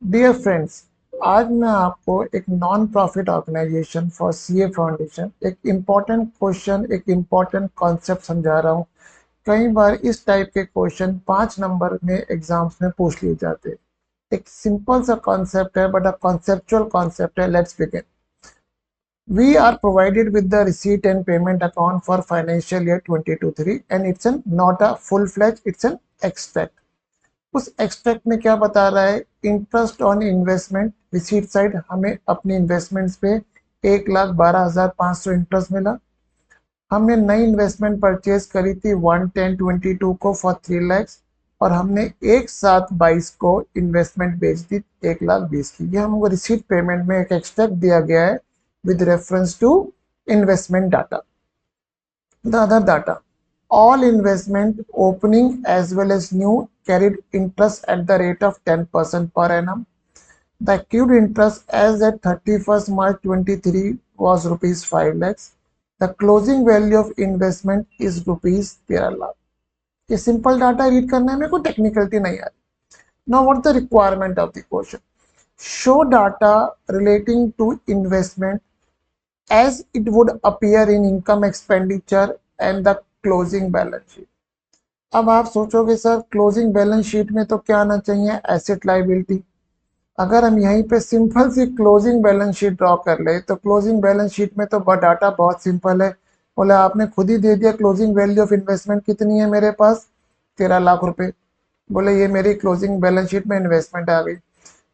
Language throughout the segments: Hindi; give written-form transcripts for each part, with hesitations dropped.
डियर फ्रेंड्स, आज मैं आपको एक non profit organization for CA foundation एक इम्पॉर्टेंट क्वेश्चन, एक इम्पॉर्टेंट कॉन्सेप्ट समझा रहा हूँ। कई बार इस टाइप के क्वेश्चन 5 नंबर में एग्जाम्स में पूछ लिए जाते हैं। एक सिंपल सा कॉन्सेप्ट है, बट अ कॉन्सेप्चुअल कॉन्सेप्ट है। Let's begin. We are provided with the receipt and payment account for financial year 22-3 and not a full-fledged, it's an extract. उस एक्सट्रैक्ट में क्या बता रहा है? Interest on investment, receipt side हमें अपनी इन्वेस्टमेंट्स पे 1,12,500 इंटरेस्ट मिला। हमने नई इन्वेस्टमेंट परचेज करी थी 1/10/22 को फॉर 3 लैक्स, और हमने एक साथ 22 को इन्वेस्टमेंट बेच दी 1,20,000 की। ये हमको रिसीट पेमेंट में एक एक्सट्रैक्ट दिया गया है with reference to investment data. The other data, all investment opening as well as new carried interest at the rate of 10% per annum. The accrued interest as at 31st March 23 was rupees 5 lakhs. The closing value of investment is rupees 13 lakh. ये सिंपल डाटा रीड करने में कोई टेक्निकलिटी नहीं आ रही। Now what the requirement of the question? Show data relating to investment as it would appear in income expenditure and the closing balance sheet. अब आप सोचोगे सर क्लोजिंग बैलेंस शीट में तो क्या आना चाहिए? Asset liability. अगर हम यहीं पे सिंपल सी क्लोजिंग बैलेंस शीट ड्रॉ कर ले तो क्लोजिंग बैलेंस शीट में तो डाटा बहुत सिंपल है। बोले आपने खुद ही दे दिया क्लोजिंग वैल्यू ऑफ इन्वेस्टमेंट कितनी है मेरे पास? 13 लाख रुपए। बोले ये मेरी क्लोजिंग बैलेंस शीट में इन्वेस्टमेंट आ गई।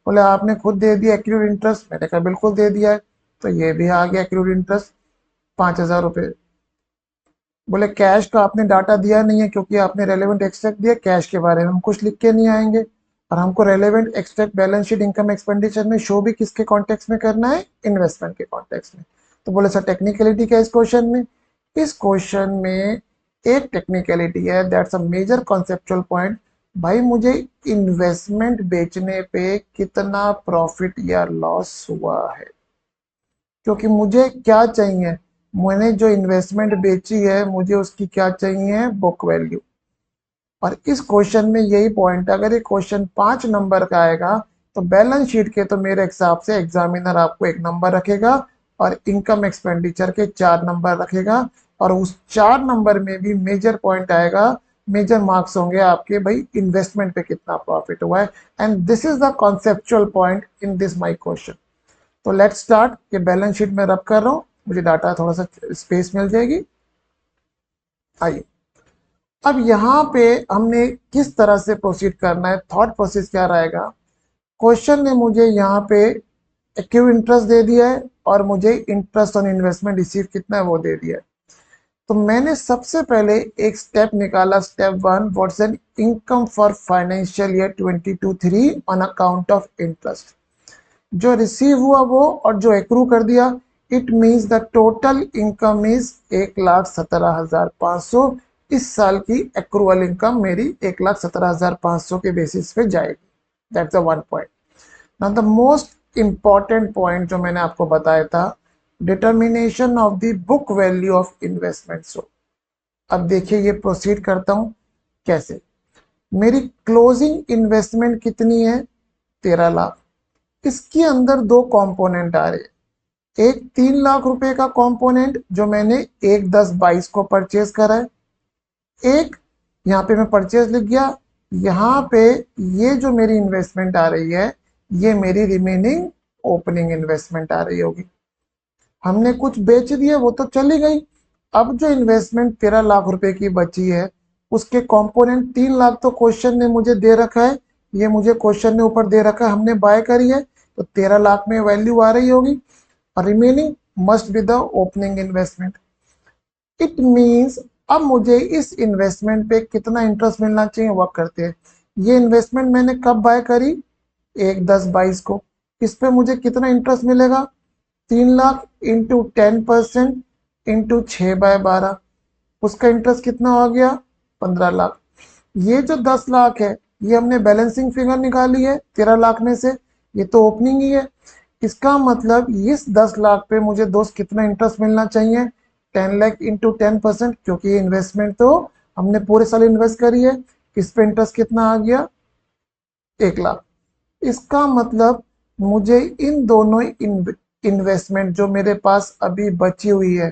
बोले आपने खुद दे दिया एक्यूड इंटरेस्ट? मैंने कहा बिल्कुल दे दिया है, तो ये भी आ गया एक्यूड इंटरेस्ट 5,000 रुपये। बोले कैश का आपने डाटा दिया नहीं है क्योंकि आपने रेलेवेंट एक्सट्रैक्ट दिया, कैश के बारे में हम कुछ लिख के नहीं आएंगे, और हमको relevant extract balance sheet income expenditure में शो भी किसके कॉन्टेक्स्ट में करना है? इन्वेस्टमेंट के कॉन्टेक्स्ट में। तो बोले सर टेक्निकलिटी क्या इस क्वेश्चन में? इस क्वेश्चन में एक टेक्निकलिटी है, that's a major conceptual point. भाई मुझे इन्वेस्टमेंट बेचने पे कितना प्रॉफिट या लॉस हुआ है, क्योंकि मुझे क्या चाहिए? मैंने जो इन्वेस्टमेंट बेची है मुझे उसकी क्या चाहिए? Book value. और इस क्वेश्चन में यही पॉइंट है, अगर ये क्वेश्चन 5 नंबर का आएगा तो बैलेंस शीट के तो मेरे हिसाब से एग्जामिनर आपको 1 नंबर रखेगा और इनकम एक्सपेंडिचर के 4 नंबर रखेगा, और उस 4 नंबर में भी मेजर पॉइंट आएगा, मेजर मार्क्स होंगे आपके, भाई इन्वेस्टमेंट पे कितना प्रॉफिट हुआ है। And this is the conceptual point in this my question. तो लेट्स स्टार्ट। ये बैलेंस शीट में रब कर रहा हूँ, मुझे डाटा थोड़ा सा स्पेस मिल जाएगी। आइए, अब यहाँ पे हमने किस तरह से प्रोसीड करना है, थॉट प्रोसेस क्या रहेगा? क्वेश्चन ने मुझे यहाँ पे एक्टिव इंटरेस्ट दे दिया है और मुझे इंटरेस्ट ऑन इन्वेस्टमेंट रिसीव कितना है वो दे दिया है। तो मैंने सबसे पहले एक स्टेप निकाला, step 1, what's an income for financial year 22-3 on account of interest. जो रिसीव हुआ वो और जो एक्रू कर दिया, it means the total income is 1,17,500। इस साल की एक्रूअल इनकम मेरी 1,17,500 के बेसिस पे जाएगी। That's the one point. Now the most important point जो मैंने आपको बताया था, determination of the book value of investment. So अब देखिए ये प्रोसीड करता हूं कैसे। मेरी क्लोजिंग इन्वेस्टमेंट कितनी है? 13 लाख। इसके अंदर दो कंपोनेंट आ रहे हैं। एक 3 लाख रुपए का कंपोनेंट जो मैंने 1/10/22 को परचेज करा है। एक यहाँ पे मैं परचेज लिख गया। यहाँ पे ये जो मेरी इन्वेस्टमेंट आ रही है, ये मेरी रिमेनिंग ओपनिंग इन्वेस्टमेंट आ रही होगी। हमने कुछ बेच दिया वो तो चली गई। अब जो इन्वेस्टमेंट 13 लाख रुपए की बची है, उसके कंपोनेंट 3 लाख तो क्वेश्चन ने मुझे दे रखा है, ये मुझे क्वेश्चन ने ऊपर दे रखा है, हमने बाय करी है, तो 13 लाख में वैल्यू आ रही होगी, और remaining must be the opening investment. It means अब मुझे इस इन्वेस्टमेंट पे कितना इंटरेस्ट मिलना चाहिए वर्क करते हैं। ये इन्वेस्टमेंट मैंने कब बाय करी? 1/10/22 को। इस पे मुझे कितना इंटरेस्ट मिलेगा? 3 लाख इंटू 10% इंटू 6/12, उसका इंटरेस्ट कितना हो गया? 15 लाख। ये जो 10 लाख है, ये हमने बैलेंसिंग फिगर निकाली है 13 लाख में से, ये तो ओपनिंग ही है। इसका मतलब इस 10 लाख पे मुझे दोस्त कितना इंटरेस्ट मिलना चाहिए? 10 लाख इंटू 10%, क्योंकि ये इन्वेस्टमेंट तो हमने पूरे साल इन्वेस्ट करी है। इस पे इंटरेस्ट कितना आ गया? 1 लाख। इसका मतलब मुझे इन दोनों इन्वेस्टमेंट जो मेरे पास अभी बची हुई है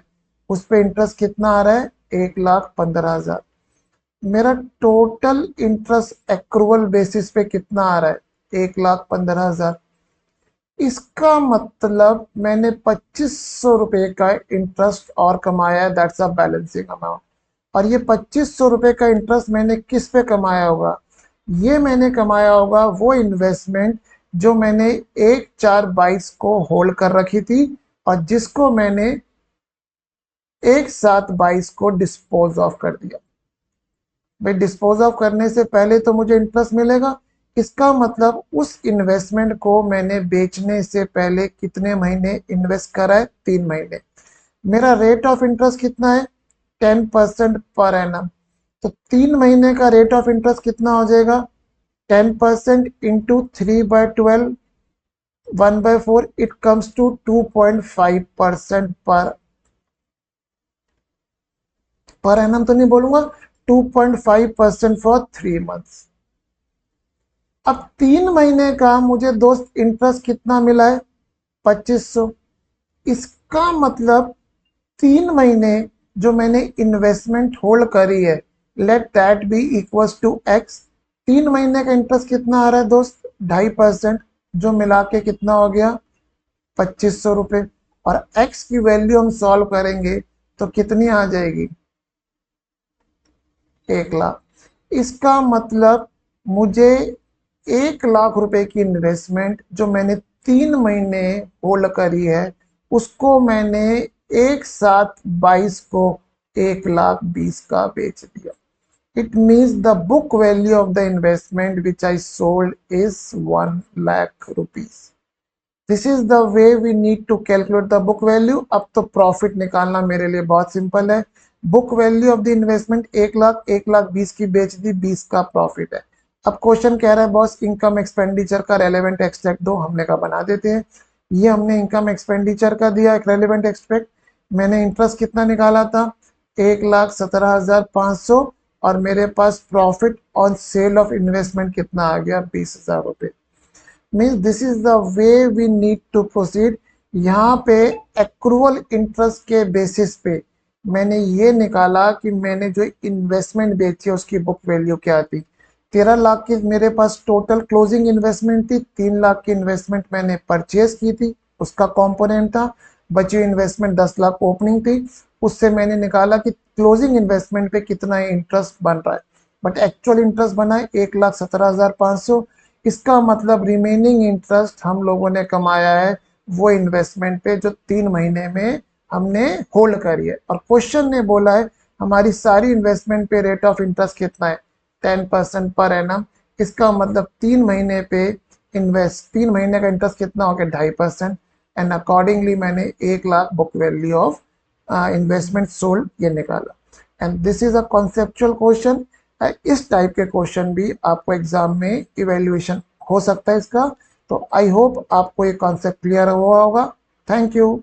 उस पे इंटरेस्ट कितना आ रहा है, 1,15,000। मेरा टोटल इंटरेस्ट एक्रूवल बेसिस पे कितना आ रहा है, 1,15,000। इसका मतलब मैंने 2,500 रुपये का इंटरेस्ट और कमाया है, दैट्स अ बैलेंसिंग अमाउंट। और ये 2,500 रुपये का इंटरेस्ट मैंने किस पे कमाया होगा, ये मैंने कमाया होगा वो इन्वेस्टमेंट जो मैंने 1/4/22 को होल्ड कर रखी थी और जिसको मैंने 1/7/22 को डिस्पोज ऑफ कर दिया। भाई डिस्पोज ऑफ करने से पहले तो मुझे इंटरेस्ट मिलेगा। इसका मतलब उस इन्वेस्टमेंट को मैंने बेचने से पहले कितने महीने इन्वेस्ट करा है, 3 महीने। मेरा रेट ऑफ इंटरेस्ट कितना है, 10% पर एनम। तो 3 महीने का रेट ऑफ इंटरेस्ट कितना हो जाएगा, 10% into 3/12, 1/4, it comes to 2.5% per annum तो नहीं बोलूंगा, 2.5% फॉर 3 मंथ्स। अब 3 महीने का मुझे दोस्त इंटरेस्ट कितना मिला है, 2,500। इसका मतलब 3 महीने जो मैंने इन्वेस्टमेंट होल्ड करी है, let that be equals to x. 3 महीने का इंटरेस्ट कितना आ रहा है दोस्त, 2.5%, जो मिला के कितना हो गया, 2,500 रुपये। और एक्स की वैल्यू हम सॉल्व करेंगे तो कितनी आ जाएगी, 1,00,000। इसका मतलब मुझे 1,00,000 रुपए की इन्वेस्टमेंट जो मैंने 3 महीने होल्ड करी है उसको मैंने 1/7/22 को 1,20,000 का बेच दिया। It means the book value of the investment which I sold is 1,00,000 rupees. This is the way we need to calculate the book value. अब तो प्रॉफिट निकालना मेरे लिए बहुत सिंपल है। Book value of the investment 1,00,000, 1,20,000 की बेच दी, 20 का प्रॉफिट है। अब क्वेश्चन कह रहा है बॉस इनकम एक्सपेंडिचर का रेलेवेंट एक्सट्रैक्ट दो, हमने कहा बना देते हैं। ये हमने इनकम एक्सपेंडिचर का दिया एक रेलेवेंट एक्सट्रैक्ट। मैंने इंटरेस्ट कितना निकाला था, 1,17,500, और मेरे पास profit on sale of investment कितना आ गया, 20,000 रुपये। Means this is the way we need to proceed. यहाँ पे एक्रूवल इंटरेस्ट के बेसिस पे मैंने ये निकाला कि मैंने जो इन्वेस्टमेंट बेची है उसकी बुक वैल्यू क्या थी। 13 लाख की मेरे पास टोटल क्लोजिंग इन्वेस्टमेंट थी, 3 लाख की इन्वेस्टमेंट मैंने परचेज की थी, उसका कंपोनेंट था। बची हुई इन्वेस्टमेंट 10 लाख ओपनिंग थी, उससे मैंने निकाला कि क्लोजिंग इन्वेस्टमेंट पे कितना इंटरेस्ट बन रहा है। बट एक्चुअल इंटरेस्ट बना है 1,17,500। इसका मतलब रिमेनिंग इंटरेस्ट हम लोगों ने कमाया है वो इन्वेस्टमेंट पे जो 3 महीने में हमने होल्ड करी है। और क्वेश्चन ने बोला है हमारी सारी इन्वेस्टमेंट पे रेट ऑफ इंटरेस्ट कितना है, 10% पर एनम। इसका मतलब 3 महीने पे इन्वेस्ट 3 महीने का इंटरेस्ट कितना हो गया, 2.5%। एंड अकॉर्डिंगली मैंने 1,00,000 book value of investment sold ये निकाला। And this is a conceptual question. इस टाइप के क्वेश्चन भी आपको एग्जाम में इवेल्युएशन हो सकता है इसका। तो आई होप आपको ये कॉन्सेप्ट क्लियर हुआ होगा। Thank you.